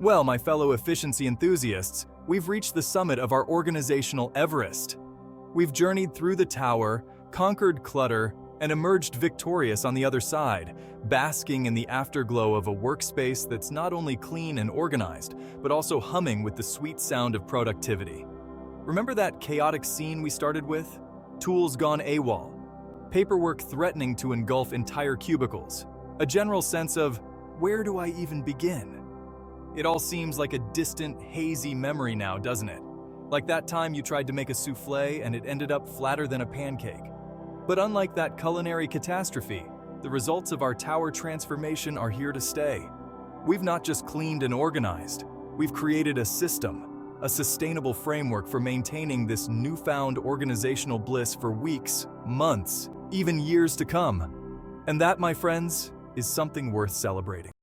Well, my fellow efficiency enthusiasts, we've reached the summit of our organizational Everest. We've journeyed through the tower, conquered clutter, and emerged victorious on the other side, basking in the afterglow of a workspace that's not only clean and organized, but also humming with the sweet sound of productivity. Remember that chaotic scene we started with? Tools gone AWOL, paperwork threatening to engulf entire cubicles, a general sense of, where do I even begin? It all seems like a distant, hazy memory now, doesn't it? Like that time you tried to make a souffle and it ended up flatter than a pancake. But unlike that culinary catastrophe, the results of our tower transformation are here to stay. We've not just cleaned and organized, we've created a system, a sustainable framework for maintaining this newfound organizational bliss for weeks, months, even years to come. And that, my friends, is something worth celebrating.